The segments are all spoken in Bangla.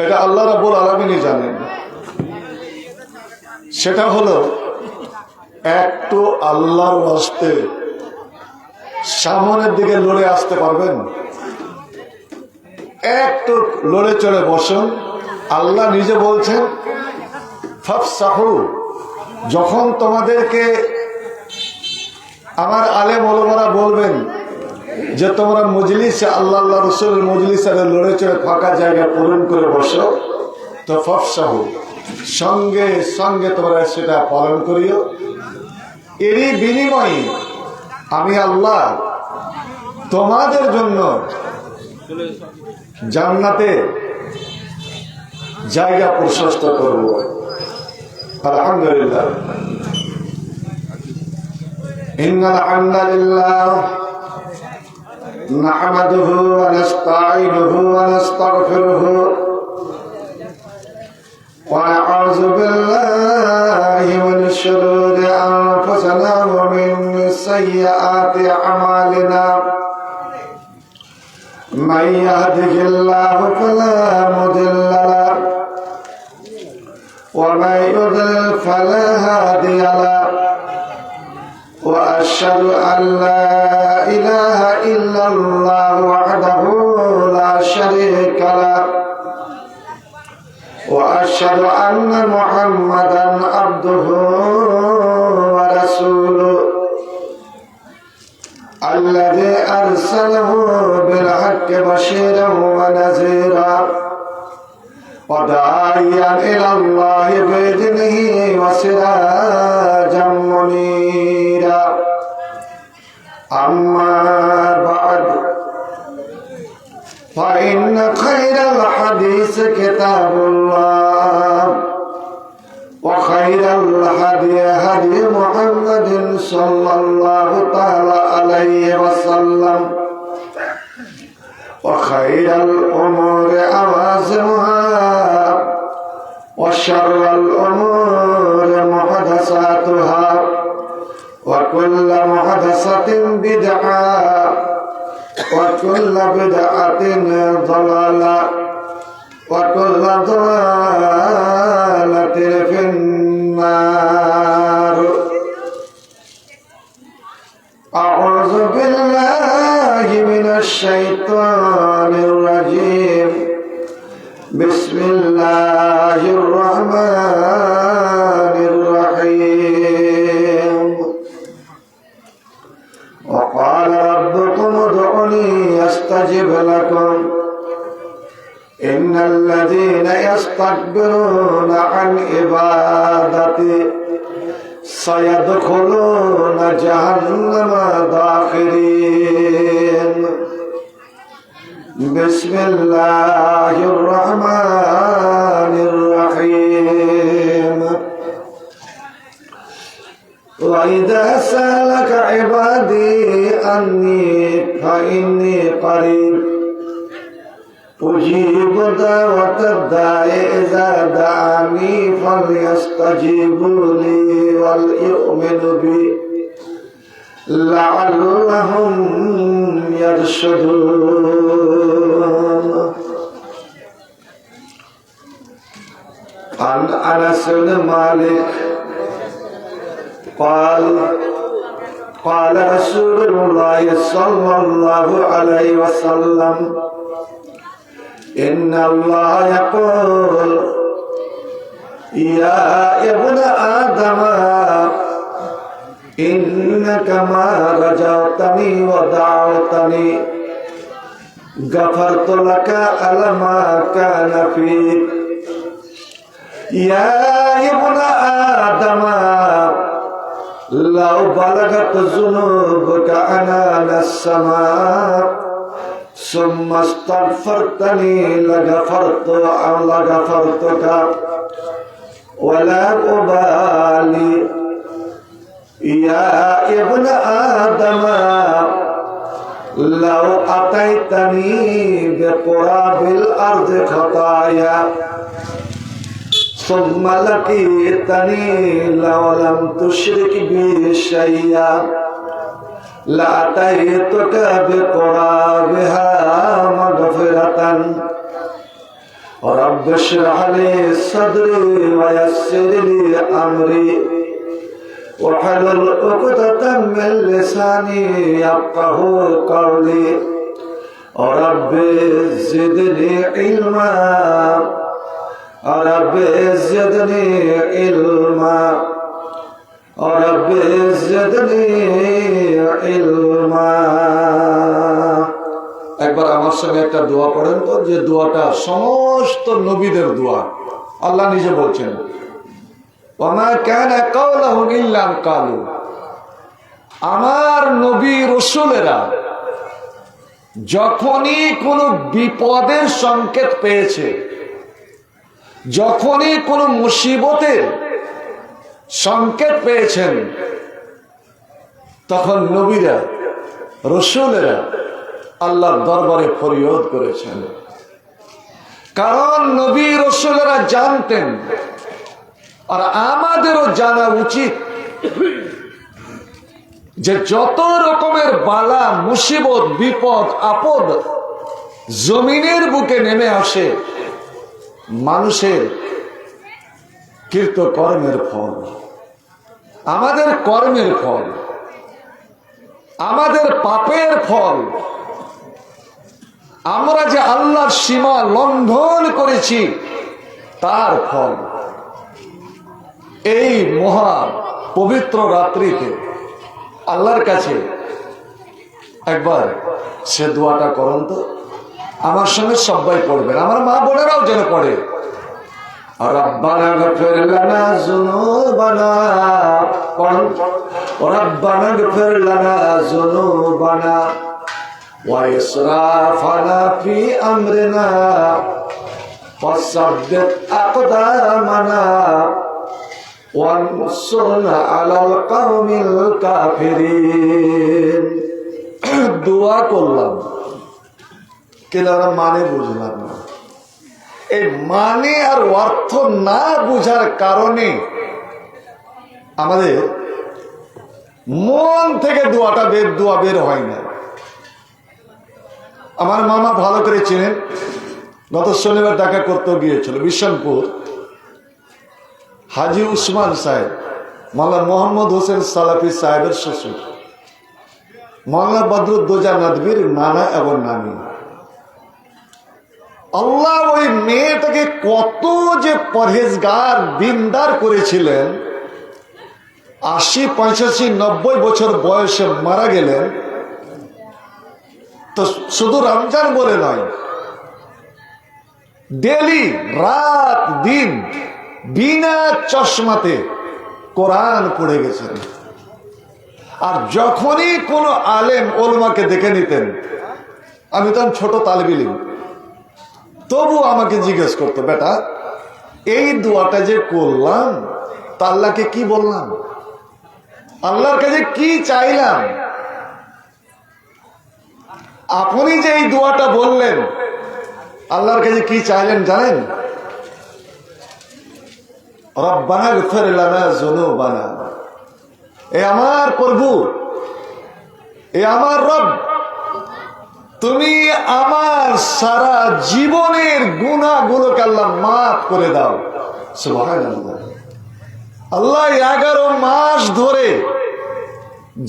এটা আল্লাহ রাব্বুল আলামিনই জানেন। সেটা হলো একটু আল্লাহর ওয়াস্তে সামনের দিকে লড়ে আসতে পারবেন? একটু লড়ে চড়ে বসুন। আল্লাহ নিজে বলছেন ফাফসাহু, যখন তোমাদেরকে আমার আলেম ওলামারা বলবেন যে তোমরা মজলিসে আল্লাহ রাসূলের মজলিসে লড়ে চড়ে ফাঁকা জায়গা পূরণ করে বসো, তো ফাফসাহু, সঙ্গে সঙ্গে তোমরা সেটা পালন করিও। এরই বিনিময়ে আমি আল্লাহ তোমাদের জন্য জান্নাতে জায়গা প্রশস্ত করব। আলহামদুলিল্লাহ। ইন্নাল হামদালিল্লাহ নাহমাদুহু ওয়া নাস্তাঈনুহু ওয়া নাস্তাগফিরুহু ওয়া নাউযু বিল্লাহি মিন শুরুরি আনফুসিনা ওয়া মিন সাইয়্যাতি আমালিনা। من يهده الله فلا مضل له ومن يضلل فلا هادي له وأشهد أن لا إله إلا الله وحده لا شريك له وأشهد أن محمدا عبده ورسوله الذي أرسله بالحق بشيرا ونذيرا وداعيا إلى الله بإذنه وسراجا منيرا. أما بعد فإن خير الحديث كتاب الله وخير الهدي هدي محمد صلى الله تعالى عليه وسلم وخير الأمور أوازمها وشر الأمور محدثاتها وكل محدثة بدعة وكل بدعة ضلالة وكل ضلالة في النار. أعوذ بالله من الشيطان الرجيم. بسم الله الرحمن الرحيم. وقال ربكم ادعوني أستجب لكم إن الذين يستكبرون عن عبادتي سيدخلون جهنم داخرين. بسم الله الرحمن الرحيم. وإذا سألك عبادي عني فإني قريب أجيب دعوة الداع إذا دعاني فليستجيبوا لي وليؤمنوا بي لعلهم يرشدون. عن أنس بن مالك قال رسول الله صلى الله عليه وسلم إن الله يقول يا ابن آدم إنك ما رجوتني ودعوتني غفرت لك على ما كان فيك. يا ابن آدم لو بلغت ذنوبك عنان السماء ثم استغفرتني لغفرتك ولا أبالي. يا ابن آدم لو أتيتني بقراب الأرض خطايا ثم لقيتني لو لم تشرك بي شيئا لأتيتك بقرابها مغفرة رب رب اشرح لي صدري ويسر لي أمري واحلل عقدة من لساني يفقهوا قولي رب زدني علما رب زدني علما رب زدني علما একবার আমার সঙ্গে একটা দোয়া পড়েন তো, যে দোয়াটা সমস্ত নবীদের দোয়া। আল্লাহ নিজে বলছেন ওয়ামা কানা কাওলাহুম ইল্লা আন কালু, আমার নবী রাসূলেরা যখনই কোনো বিপদের সংকেত পেয়েছে, যখনই কোনো মুসিবতের সংকেত পেয়েছেন, তখন নবীরা রাসূলেরা আল্লাহর দরবারে ফরিয়াদ করেছেন। কারণ নবী রাসূলেরা জানতেন, আর আমাদেরও জানা উচিত, যে যত রকমের বালা মুসিবত বিপদ আপদ জমিনের বুকে নেমে আসে, মানুষের কৃতকর্মের ফল, আমাদের কর্মের ফল, আমাদের পাপের ফল, আমরা যে আল্লাহর সীমা লঙ্ঘন করেছি তার ফল। এই মহা পবিত্র রাত্রিতে আল্লাহর কাছে একবার সে দোয়াটা করুন তো, আমার সঙ্গে সবাই পড়বেন, আমার মা বোনেরাও যেন পড়ে। রব্বানা গফির লানা যুনুবানা, রব্বানা গফির লানা যুনুবানা ওয়া ইসরাফানা ফি আমরিনা ওয়াসাদ্দিদ আকদামানা ওয়ানসুরনা আলাল কওমিল কাফিরিন। দোয়া করলাম কিন্তু আমরা মানে বুঝলাম না। এই মানে আর অর্থ না বুঝার কারণে আমাদের মন থেকে দোয়া বের হয় না। আমার মামা ভালো করে চেনেন, গত শনিবার দেখা করতে গিয়েছিল বিশনপুর, হাজি উসমান সাহেব, মাওলানা মোহাম্মদ হোসেন সালাফি সাহেবের শ্বশুর, মাওলানা বদরুদ্দোজা নদভীর নানা এবং নানি। আল্লাহ ওই মেয়েটাকে কত যে পরহেজগার দিনদার করেছিলেন, 80, 85, 90 বছর বয়সে মারা গেলেন। তো শুধু রমজান বলে নয়, ডেলি রাত দিন বিনা চশমাতে কোরআন পড়ে গেছেন। আর যখনই কোনো আলেম ওলমাকে দেখে নিতেন, আমি তখন ছোট তালিব ইলম, তবু আমাকে জিজ্ঞেস করতো, বেটা এই দোয়াটা যে করলাম তা আল্লাহকে কি বললাম, আল্লাহর কাছে কি চাইলাম? আপনি যে এই দোয়াটা বললেন, আল্লাহর কাছে কি চাইলেন জানেন? রব্বানা গফির লানা যুনুবানা, এ আমার প্রভু, এ আমার রব, তুমি আমার সারা জীবনের গুনাহগুলোকে আল্লাহ মাফ করে দাও। সুবহানাল্লাহ। আল্লাহ 11 মাস ধরে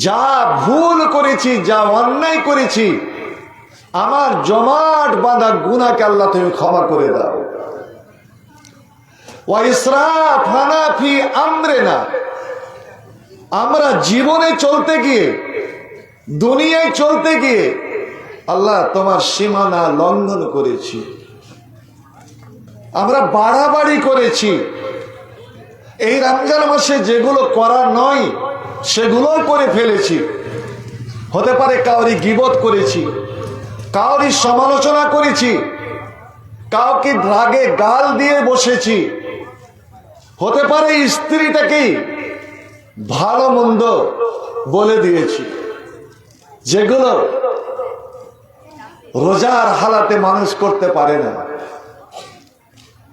যা ভুল করেছি, যা অন্যায় করেছি, আমার জমাট বাঁধা গুনাহকে আল্লাহ তুমি ক্ষমা করে দাও। ওয়া ইসরাফানা ফি আমরিনা, আমরা জীবনে চলতে গিয়ে, দুনিয়ায় চলতে গিয়ে আল্লাহ তোমার সীমানা লঙ্ঘন করেছি, আমরা বাড়াবাড়ি করেছি। এই রমজান মাসে যেগুলো করা নয় সেগুলো করে ফেলেছি। হতে পারে কাউরি গীবত করেছি, কাউরি সমালোচনা করেছি, কাউকে রাগে গাল দিয়ে বসেছি, হতে পারে স্ত্রীটাকেই ভালো মন্দ বলে দিয়েছি, যেগুলো রোজার হালাতে মানুষ করতে পারে না।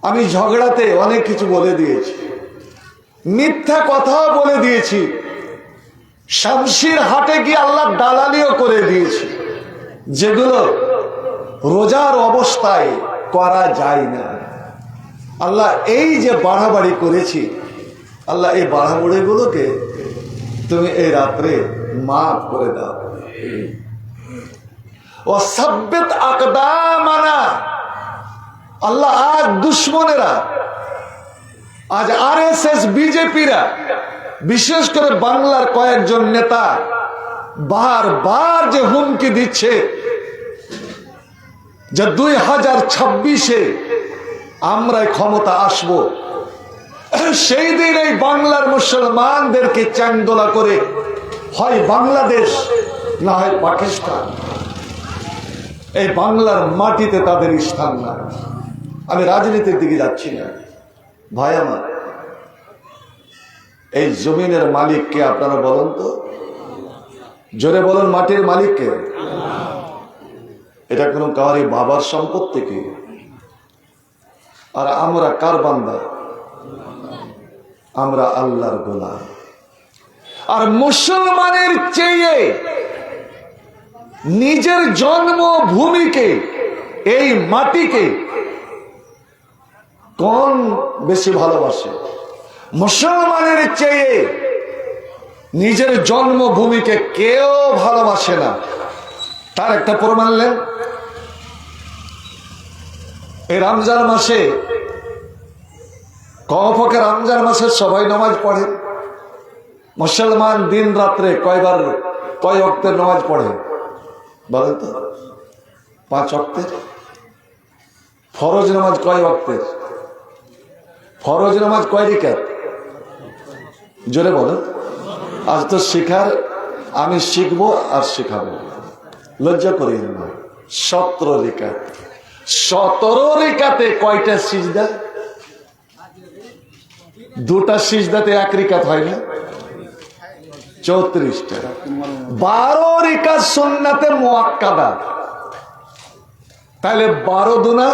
আমি ঝগড়াতে অনেক কিছু বলে দিয়েছি, মিথ্যা কথাও বলে দিয়েছি, শামসির হাটে গিয়ে আল্লাহ দালালিও করে দিয়েছি, যেগুলো রোজার অবস্থায় করা যায় না। আল্লাহ এই যে বাড়াবাড়ি করেছি, আল্লাহ এই বাড়াবাড়িগুলোকে তুমি এই রাত্রে মাফ করে দাও। ও সাব্বিত আকদামানা, আল্লাহ আজ দুশ্মনেরা, আজ আরএসএস বিজেপিরা, বিশেষ করে বাংলার কয়েকজন নেতা বারবার যে হুমকি দিচ্ছে যে 2026-এ আমরা ক্ষমতা আসব, সেই দিন এই বাংলার মুসলমানদেরকে চ্যাংদোলা করে হয় বাংলাদেশ না হয় পাকিস্তান, এই বাংলার মাটিতে তাদের স্থান না। আমি রাজনীতির দিকে যাচ্ছি না ভাই আমার, এই জমিনের মালিক কে আপনারা বলেন তো, জোরে বলেন, মাটির মালিক কে? এটা কোন কারি বাবার সম্পত্তি কি? আর আমরা কার বান্দা? আমরা আল্লাহর গোলাম। আর মুসলমানের চেয়ে নিজের জন্মভূমিকে, এই মাটিকে কোন বেশি ভালোবাসে? মুসলমানের চেয়ে নিজের জন্মভূমিকে কেউ ভালোবাসে না। তার একটা প্রমাণ নেন, এই রমজান মাসে, কমপক্ষে রমজান মাসে সবাই নামাজ পড়ে। মুসলমান দিন রাত্রে কয়বার, কয় ওয়াক্তের নামাজ পড়ে বলেন তো? 5 ওয়াক্তের। ফরজ নামাজ কয় ওয়াক্তের? ফরজ নামাজ কয় রাকাত? জোরে বলেন। আজ তো শিখার, আমি শিখবো আর শিখাবো, লজ্জা করি না। 17 রাকাত। 17 রাকাতে কয়টা সিজদা? 2টা সিজদাতে 1 রাকাত হয় না? 34টা। 12 রাকাত সুন্নাতে মুআক্কাদা। তাহলে 12 দুনা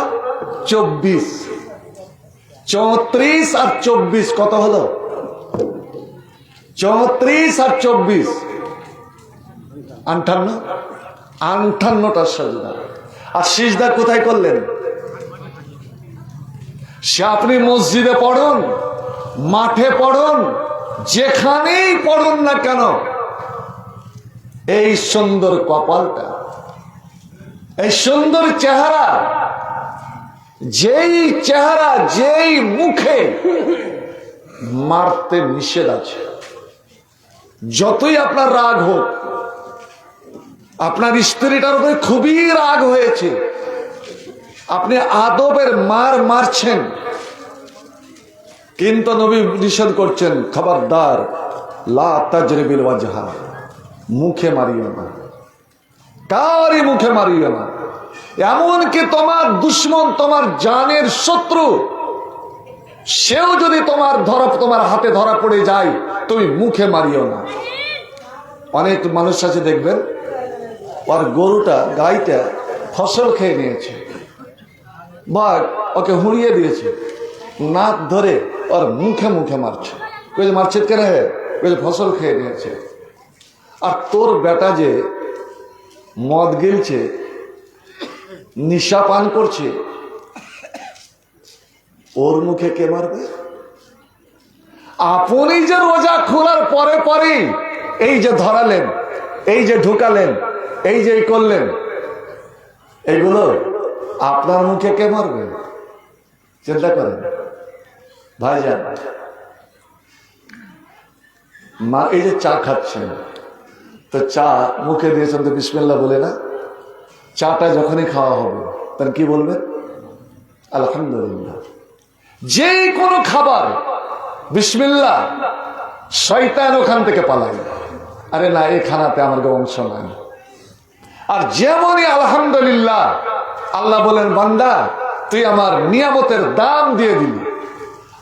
24, 34 আর 24 কত হলো? 34 আর 24 58। 58টা সিজদা। আর সিজদা কোথায় করলেন? সে আপনি মসজিদে পড়ুন, মাঠে পড়ুন, যেখানেই পড়ুন না কেন, এই সুন্দর কপালটা, এই সুন্দর চেহারা, যেই চেহারা, যেই মুখে মারতে নিষেধ আছে। যতই আপনার রাগ হোক, আপনার স্ত্রীটার উপরে খুবই রাগ হয়েছে, আপনি আদবের মার মারছেন, কিন্তু নবী নিষেধ করছেন, খবরদার লা তাজরিবিল ওয়াজহা, মুখে মারিও না, কারি মুখে মারিও না। এমনকি তোমার দুশ্মন, তোমার জানের শত্রু, সেও যদি তোমার হাতে ধরা পড়ে যায়, তুমি মুখে মারিও না। অনেক মানুষ আছে দেখবেন, ওর গরুটা, গাইটা ফসল খেয়ে নিয়েছে, বা ওকে হুড়িয়ে দিয়েছে, নাক ধরে ওর মুখে মুখে মারছে। মারছে কেন? ফসল খেয়ে নিয়েছে। আর তোর বেটা যে মদ গিলছে, নিশা পান করছে, ওর মুখে কে মারবে? আপনি যে রোজা খোলার পরে পরে এই যে ধরালেন, এই যে ঢুকালেন, এই যে করলেন, এগুলো আপনার মুখে কে মারবে? চিন্তা করেন ভাইজান। মা এই যে চা খাচ্ছেন, তো চা মুখে দিয়েছেন তো বিসমিল্লাহ বলে না? চাটা যখনই খাওয়া হবে তখন কি বলবেন? আলহামদুলিল্লাহ। যে কোনো খাবার বিসমিল্লাহ, শয়তান ওখান থেকে পালায়, আরে না, এই খানাতে আমার অংশ নাই। আর যেমনই আলহামদুলিল্লাহ, আল্লাহ বলেন, বান্দা তুই আমার নিয়ামতের দাম দিয়ে দিলি।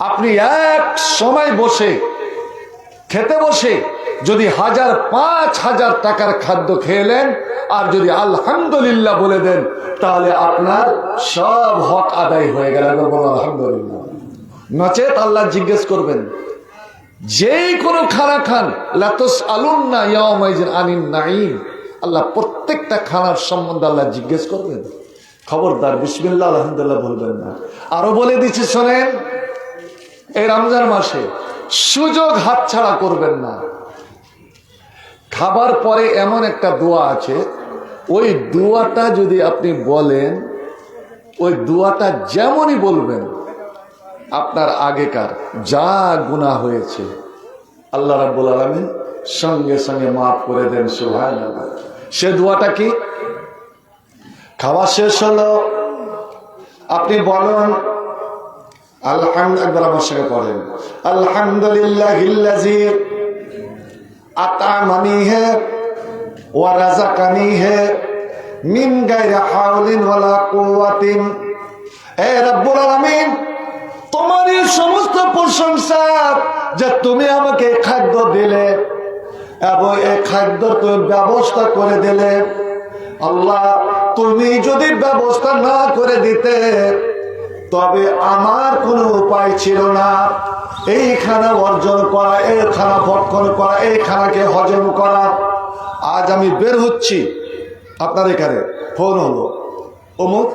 আপনি এক সময় বসে খেতে বসে যদি 1000-5000 টাকার খাদ্য খেলেন, আর যদি আলহামদুলিল্লাহ বলে দেন, তাহলে আপনার সব হক আদায় হয়ে গেল। আলহামদুলিল্লাহ। নচেত আল্লাহ জিজ্ঞেস করবেন, যেই কোনো খানা খান, লাতুসআলুন্না ইয়াওমাইযিন আনিন নাঈম, আল্লাহ প্রত্যেকটা খানার সম্বন্ধে আল্লাহ জিজ্ঞেস করবেন। খবরদার বিসমিল্লাহ আলহামদুলিল্লাহ বলবেন না। আরো বলে দিচ্ছি শোনেন, এই রমজান মাসে সুযোগ হাতছাড়া করবেন না। খাবার পরে এমন একটা দোয়া আছে, ওই দোয়াটা যদি আপনি বলেন, ওই দোয়াটা যেমনই বলবেন, আপনার আগেকার যা গুনাহ হয়েছে আল্লাহ রাব্বুল আলামিন সঙ্গে সঙ্গে মাফ করে দেন। সুবহানাল্লাহ। সে দোয়াটা কি? খাওয়া শেষ হলো, আপনি বলেন একবার আমার সঙ্গে পড়েন, আলহামদুলিল্লাহিল্লাযী আত'আমানি হে ওয়া রাযাকানি হে মিন গায়রি হাওলিন ওয়ালা কুওয়াতিন। হে রব্বুল আলামিন, তোমারই সমস্ত প্রশংসা যে তুমি আমাকে খাদ্য দিলে এবং এই খাদ্য তুমি ব্যবস্থা করে দিলে। আল্লাহ, তুমি যদি ব্যবস্থা না করে দিতে তবে আমার কোনো উপায় ছিল না এই খানা অর্জন করা, এই খানা ভক্ষণ করা, এই খানাকে হজম করা। আজ আমি বের হচ্ছি, আপনার এখানে ফোন হলো, অমুক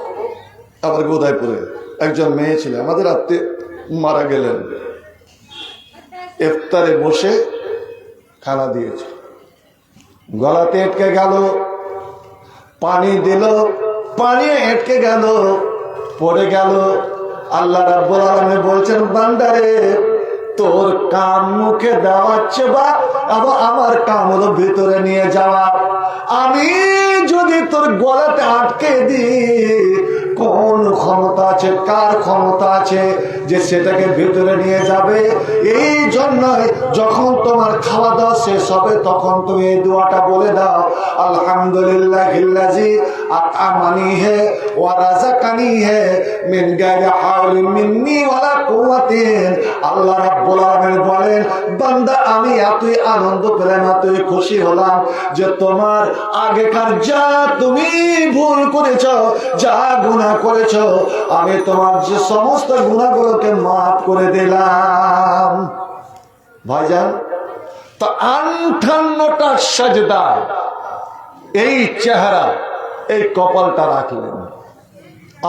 আবার গোদাইপুরে একজন মেয়ে ছিল আমাদের আত্মীয়, মারা গেলেন, ইফতারে বসে খানা দিয়েছে, গলাতে আটকে গেল, পানি দিল, পানি আটকে গেল, পড়ে গেল। আল্লাহ রাব্বুল আলামিন বলছেন, বান্দারে তোর কাম মুখে দেওয়াচ্ছে বা আমার কাম হলো ভিতরে নিয়ে যাওয়া। আমি যদি তোর গলাতে আটকে দিই, কোন ক্ষমতা আছে, কার ক্ষমতা আছে যে সেটাকে ভিতরে নিয়ে যাবে? এই জন্যই যখন তোমার খাওয়া দাওয়া শেষ হবে তখন তুমি এই দোয়াটা বলে দাও, আলহামদুলিল্লাহিল্লাযী আত'আমানি হে ওয়া রাযাকানি হে মিন গায়রি হাওলিন মিন্নি ওয়ালা কুওয়াতিন। আল্লাহ রাব্বুল আলামিন বলেন, বান্দা আমি এতই আনন্দ পেলাম, এতই খুশি হলাম যে তোমার আগেকার যা তুমি ভুল করেছো, যা গুনাহ করেছো, আমি তোমার যে সমস্ত গুনাহগুলোকে মাফ করে দিলাম। ভাইজান, তো 58টা সাজদা এই চেহারা, এই কপালটা রাখলেন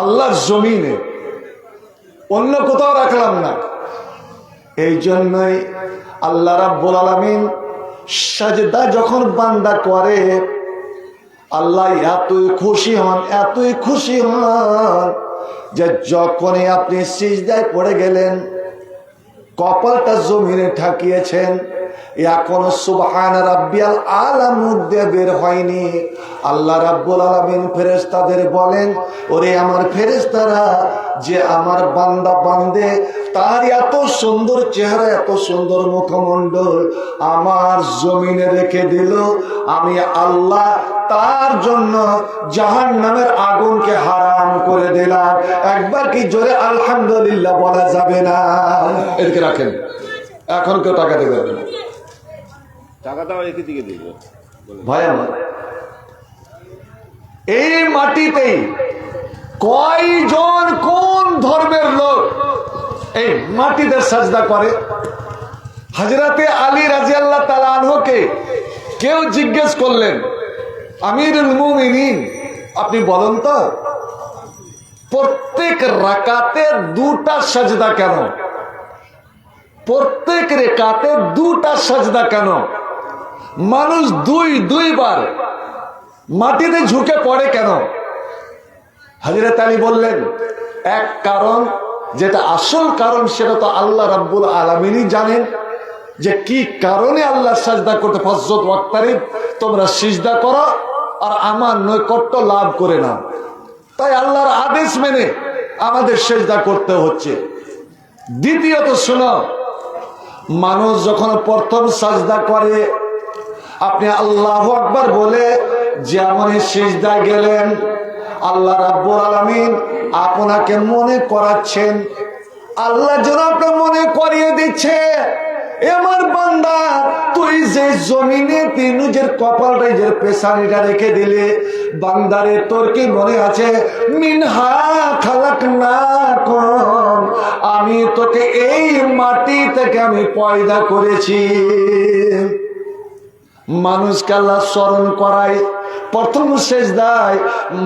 আল্লাহর জমিনে, অন্য কোথাও রাখলাম না। এই জন্যই আল্লাহ রাব্বুল আলামিন সাজদা যখন বান্দা করে, আল্লাহ এতই খুশি হন, এতই খুশি হন যে যখনই আপনি সিজদায় পড়ে গেলেন, কপালটা জমিনে ঠাকিয়েছেন, এখনো সুবহান রাব্বিয়াল আলা মুখ দিয়ে বের হয়নি, আল্লাহ রাব্বুল আলামিন ফেরেশতাদের বলেন, ওরে আমার ফেরেশতারা, যে আমার বান্দা বান্দে তার এত সুন্দর চেহারা, এত সুন্দর মুখমণ্ডল আমার জমিনে রেখে দিল, আমি আল্লাহ তার জন্য জাহান্নামের আগুনকে হারাম করে দিলাম। একবার কি জোরে আলহামদুলিল্লাহ বলা যাবে না? এদিকে রাখেন, এখন কেউ টাকা দেবে না, টাকাটাও একই দিকে দিল। ভাই আমার, এই মাটিতেই কয়জন কোন ধর্মের লোক এই মাটিতে সাজদা করে? হযরতে আলী রাদিয়াল্লাহু তাআলা আনহুকে কেউ জিজ্ঞেস করলেন, আমিরুল মুমিনিন আপনি বলেন তো প্রত্যেক রাকাতে 2টা সাজদা কেন? প্রত্যেক রাকাতে 2টা সাজদা কেন? মানুষ দুইবার মাটিতে ঝুঁকে পড়ে কেন? হযরত আলী বললেন, এক কারণ, যেটা আসল কারণ সেটা তো আল্লাহ রাব্বুল আলামিনই জানেন যে কি কারণে আল্লাহ সাজদা করতে, ফজর ওয়াক্তারে তোমরা সিজদা করো আর আমার নৈকট্য লাভ করে নাও, তাই আল্লাহর আদেশ মেনে আমাদের সিজদা করতে হচ্ছে। দ্বিতীয়ত শোনো, মানুষ যখন প্রথম সাজদা করে, আপনি আল্লাহু আকবার বলে যেমনই সিজদায় গেলেন, আল্লাহ রাব্বুল আলামিন আপনাকে মনে করাচ্ছেন, আল্লাহ যেন আপনাকে মনে করিয়ে দিচ্ছে, আমার বান্দা তুই যে জমিনে তুই নিজের কপালটা, নিজের পেশানিটা রেখে দিলে, বান্দারে তোর কি মনে আছে, মিনহা খালাকনাকুম, আমি তোকে এই মাটি থেকে আমি পয়দা করেছি। মানুষকে আল্লাহ স্মরণ করায় প্রথম সেজদায়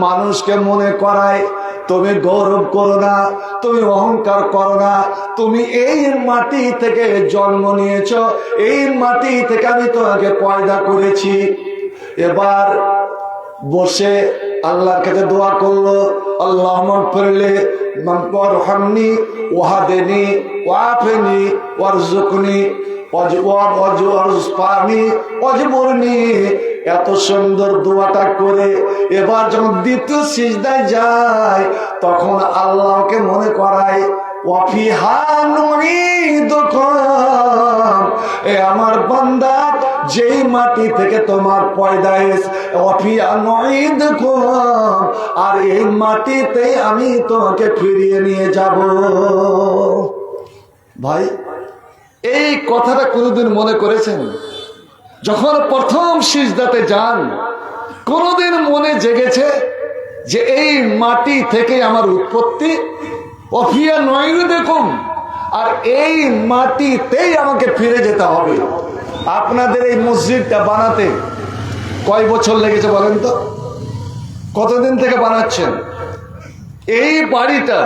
মানুষকে মনে করায় তুমি গৌরব করো না, তুমি অহংকার করো না, তুমি এই মাটি থেকে জন্ম নিয়েছো, এই মাটি থেকে আমি তোমাকে পয়দা করেছি। এবার বসে আল্লাহর কাছে দোয়া করলো, আল্লাহুম্মা ফিরলি ওয়ারহামনি ওয়াহদিনি ওয়াআফিনি ওয়ারযুকনি ওয়াজবুরনি। এত সুন্দর দোয়াটা করে এবার যখন দ্বিতীয় সিজদায় যায় তখন আল্লাহকে মনে করায় ওয়াফিহা নুঈদুকুম, এ আমার বান্দা যেই মাটি থেকে তোমার পয়দা হয়েছে, ওয়াফিহা নুঈদুকুম, আর এই মাটিতেই আমি তোমাকে ফিরিয়ে নিয়ে যাব। ভাই এই কথাটা কোনোদিন মনে করেছেন? যখন প্রথম সিজদাতে যান কোনোদিন মনে জেগেছে যে এই মাটি থেকে আমার উৎপত্তি, অফিয়া নয় দেখুন, আর এই মাটিতেই আমাকে ফিরে যেতে হবে? আপনাদের এই মসজিদটা বানাতে কয় বছর লেগেছে বলেন তো? কতদিন থেকে বানাচ্ছেন? এই বাড়িটা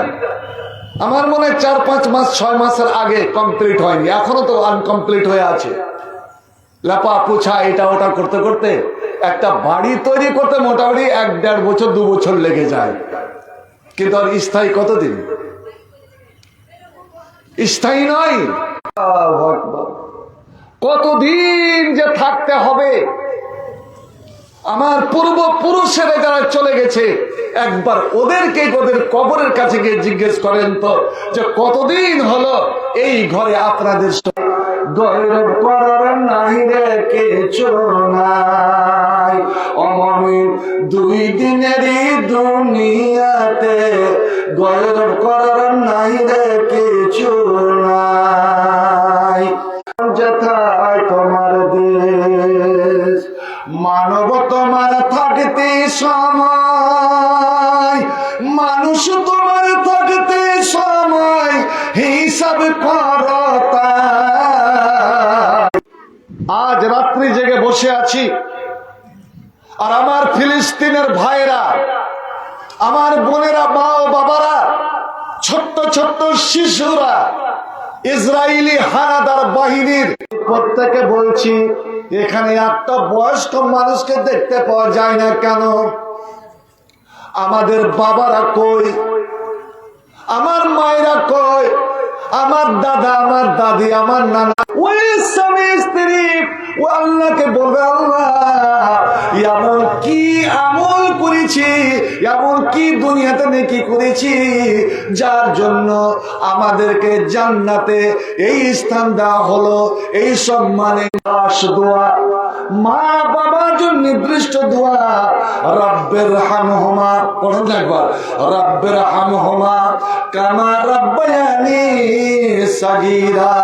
আমার মনে হয় 4-5 মাস 6 মাসের আগে কমপ্লিট হয়নি, এখনো তো আনকমপ্লিট হয়ে আছে। লাপা পুছা এটা ওটা করতে করতে একটা বাড়ি তৈরি করতে মোটামুটি 1-1.5 বছর 2 বছর লেগে যায়, কিন্তু আর স্থায়ী কতদিন? স্থায়ী নয়। কতদিন যে থাকতে হবে? আমার পূর্বপুরুষেরা যারা চলে গেছে একবার ওদেরকে ওদের কবরের কাছে গিয়ে জিজ্ঞেস করেন তো যে কতদিন হলো এই ঘরে আপনাদের গৌরব করার নাই রে কিছু নাই, অমমিন 2 দিনেরই দুনিয়াতে গৌরব করার নাই রে কিছু নাই। যেথায় তোমার দেশ মানব তোমার থাকতে সময়, মানুষ তোমার থাকতে সময় হিসাব করতা। আজ রাত্রি জেগে বসে আছি আর আমার ফিলিস্তিনের ভাইরা, আমার বোনেরা, মা ও বাবারা, ছোট্ট ছোট্ট শিশুরা ইসরায়েলি হানাদার বাহিনীর প্রত্যেকে বলছি এখানে একটা বয়স্ক মানুষকে দেখতে পাওয়া যায় না কেন? আমাদের বাবারা কই? আমার মায়েরা কই? আমার দাদা, আমার দাদি, আমার নানা, ওই স্বামী স্ত্রী ও আল্লাহকে বলবে, আল্লাহ এমন কি আমল করেছি, এমন কি দুনিয়াতে নেকি করেছি যার জন্য আমাদেরকে জান্নাতে এই স্থান দেওয়া হলো, এই সম্মানে। দোয়া মা বাবার জন্য নির্দিষ্ট দোয়া, রব্বের হামহুমা, পড়ুন একবার, রব্বের হামহুমা কামা রব্বায়ানি সাগীরা।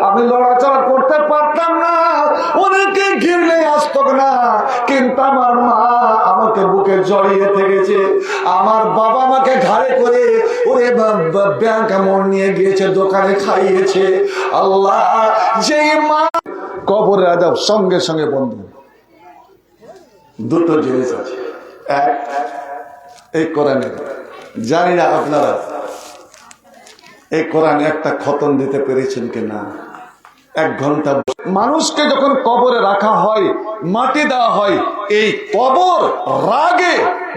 আমি লড়াচড়া করতে পারতাম না, অনেকে ঘিরলে আসতো না, কিন্তু আমার মা আমাকে বুকে জড়িয়ে থেকেছে, আমার বাবা আমাকে ঘাড়ে করে ওরে ব্যাংক আমল নিয়ে গিয়েছে, দোকানে খাইয়েছে। আল্লাহ, যে মা কবরের আযাব সঙ্গে সঙ্গে বন্ধ। দুটো জিনিস আছে, এক এই কোরআনে, জানি না আপনারা এই কোরআনে একটা খতম দিতে পেরেছেন কিনা। 1 ঘন্টা মানুষকে যখন কবরে রাখা হয়, মাটি দেওয়া হয়, এই কবর রাগে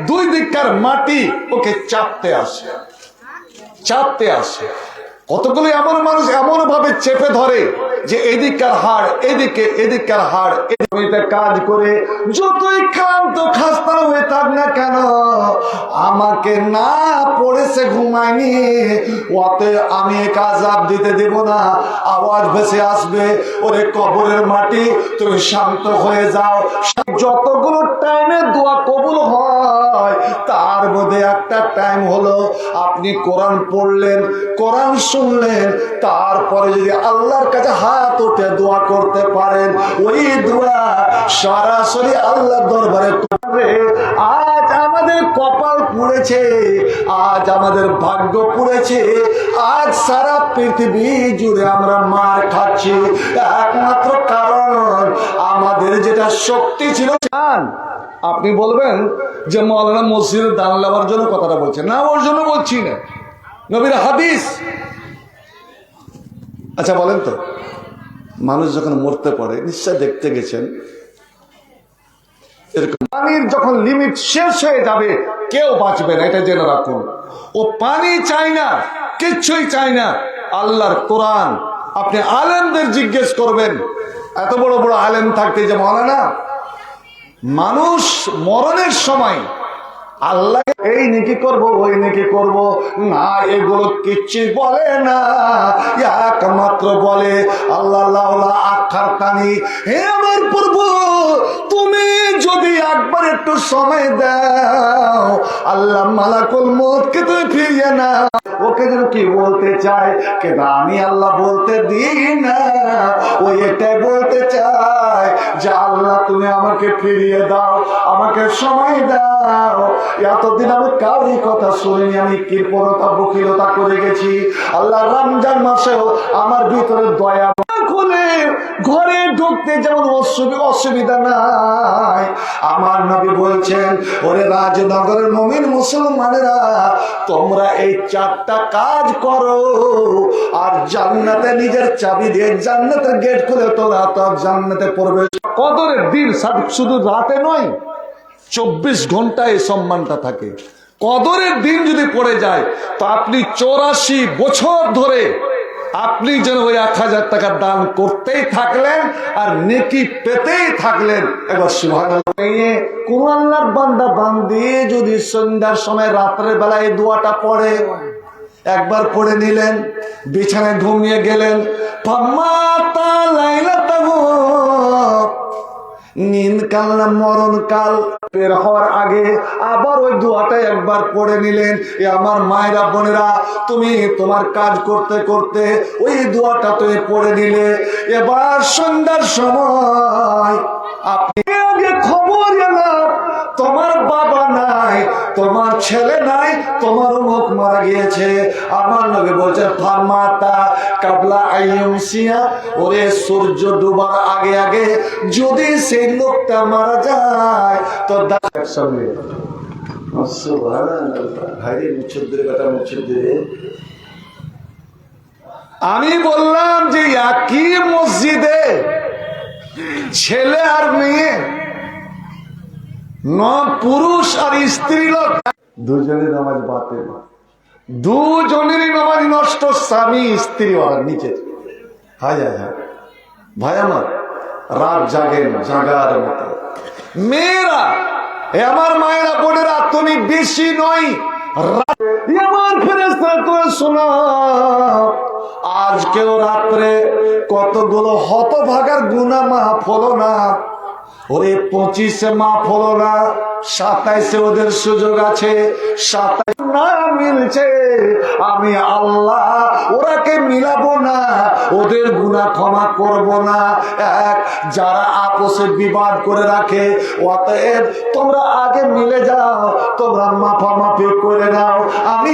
2 দিককার মাটি ওকে চাপতে আসে, চাপতে আসে। কতগুলো এমন মানুষ এমন ভাবে চেপে ধরে যে এদিককার হাড় এদিকে, এদিককার হাড় এদিকে। কাজ করে যতই ক্লান্ত খাস্তা হয়ে থাক না কেন, আমাকে না পড়েছে ঘুমায়নি, ওতে আমি আযাব দিতে দেব না। আওয়াজ ভেসে আসবে, ওরে কবরের মাটি তুমি শান্ত হয়ে যাও। যতগুলো টাইমে দোয়া কবুল হয় তার মধ্যে একটা টাইম হলো আপনি কোরআন পড়লেন, কোরআন শুনলেন, তারপরে যদি আল্লাহর কাছে হাত উঠে দোয়া করতে পারেন, ওই দোয়া সরাসরি আল্লাহর দরবারে করবে। আজ আমাদের কপাল পুড়েছে, আজ আমাদের ভাগ্য পুড়েছে, আজ সারা পৃথিবী জুড়ে আমরা মার খাচ্ছি, একমাত্র কারণ আমাদের তাদের যেটা শক্তি ছিল। আপনি বলবেন যে মাওলানা মসজিদে দান নেওয়ার জন্য কথাটা বলছেন না, ওর জন্য বলছি না, নবীর হাদিস। আচ্ছা বলেন তো, মানুষ যখন মরতে পারে নিশ্চয় দেখতে গেছেন, এরকম পানির যখন লিমিট শেষ হয়ে যাবে কেউ বাঁচবে না, এটা জেনে রাখুন। ও পানি চাই না, কিচ্ছুই চাই না, আল্লাহর কোরআন। আপনি আলেমদের জিজ্ঞেস করবেন, এত বড় বড় আলেম থাকতে যে মাওলানা মানুষ মরণের সময় আল্লাহ এই নেকি করব ওই নেকি করব না, এগুলো কিচ্ছু বলে না, একমাত্র বলে আল্লাহ লাউলা আখারতানি, হে আমার প্রভু তুমি যদি একবার একটু সময় দাও, আল্লাহ মালাকুল মউতকে তুমি ফিরিয়ে না। ওকে যেন কি বলতে চায়, কিন্তু আমি আল্লাহ বলতে দিই না, ও এটাই বলতে চায় যে আল্লাহ তুমি আমাকে ফিরিয়ে দাও, আমাকে সময় দাও। এতদিন আমি কারোর কথা শুনিনি, আমি কৃপণতা বকিলতা করে গেছি। আল্লাহ রমজান মাসেও আমার ভিতরে দয়া খুলে ঘরে ঢুকতে যেমন অসুবিধা নাই। আমার নবী বলছেন, ওরে রাজনগরের মুমিন মুসলমানেরা, তোমরা এই চারটা কাজ করো আর জান্নাতে নিজের চাবি দিয়ে জান্নাতের গেট খুলে তোমরা তো জান্নাতে প্রবেশ। কদরের দিন শুধু রাতে নয়, 24 ঘন্টা এই সম্মানটা থাকে। কদরের দিন যদি পড়ে যায় তো আপনি 84 বছর ধরে আপনি যেন ওই 1000 টাকা দান করতেই থাকলেন আর নেকি পেতেই থাকলেন। এবার সুবহানাল্লাহ, কোন আল্লাহর বান্দা বান্দি যদি সন্ধ্যার সময় রাত্রের বেলায় এই দোয়াটা পড়ে, একবার পড়ে নিলেন, বিছানায় ঘুমিয়ে গেলেন, ফামাতা লাইলাতাহু, নিন কাল না মরণ কাল বের হওয়ার আগে আবার ওই দোয়াটা একবার পড়ে নিলেন। এ আমার মায়েরা বোনেরা, তুমি তোমার কাজ করতে করতে ওই দোয়াটা তুমি পড়ে নিলে, এবার সন্ধ্যার সময় আপনি আগে খবর এলাম তোমার বাবা নাই, তোমার ছেলে নাই, তোমার মুখ মারা গিয়েছে। আমার নবী বলছে ফামাতা কাবলা আইয়ুমসিয়া, ওরে সূর্য ডুবার আগে আগে যদি সেই লোকটা মারা যায় তো আমি বললাম যে একই মসজিদে ছেলে আর মেয়ে, পুরুষ আর স্ত্রী লোক দুজনের নামাজ বাতিল, দুজনেরই নামাজ নষ্ট, স্বামী স্ত্রী ওরা নিচে। হায় হায় হায় ভাই আমার, রাত জাগেন জাগার মতো। মেয়েরা, আমার মায়েরা বোনেরা, তুমি বেশি নয়, আমার ফেরেশতারা তুমি শোনো, আজকেও রাত্রে কতগুলো হতভাগার গুনাহ মাফ হলো না। ওরে 25-এ মাফ হলো না, 27-এ ওদের সুযোগ আছে, 27 না মিলছে, আমি আল্লাহ ওরাকে মিলাবো না, ওদের গুনাহ ক্ষমা করব না। এক, যারা আপোষে বিবাদ করে রাখে, অতএব তোমরা আগে মিলে যাও, তোমরা মাফামাফি করে নাও, আমি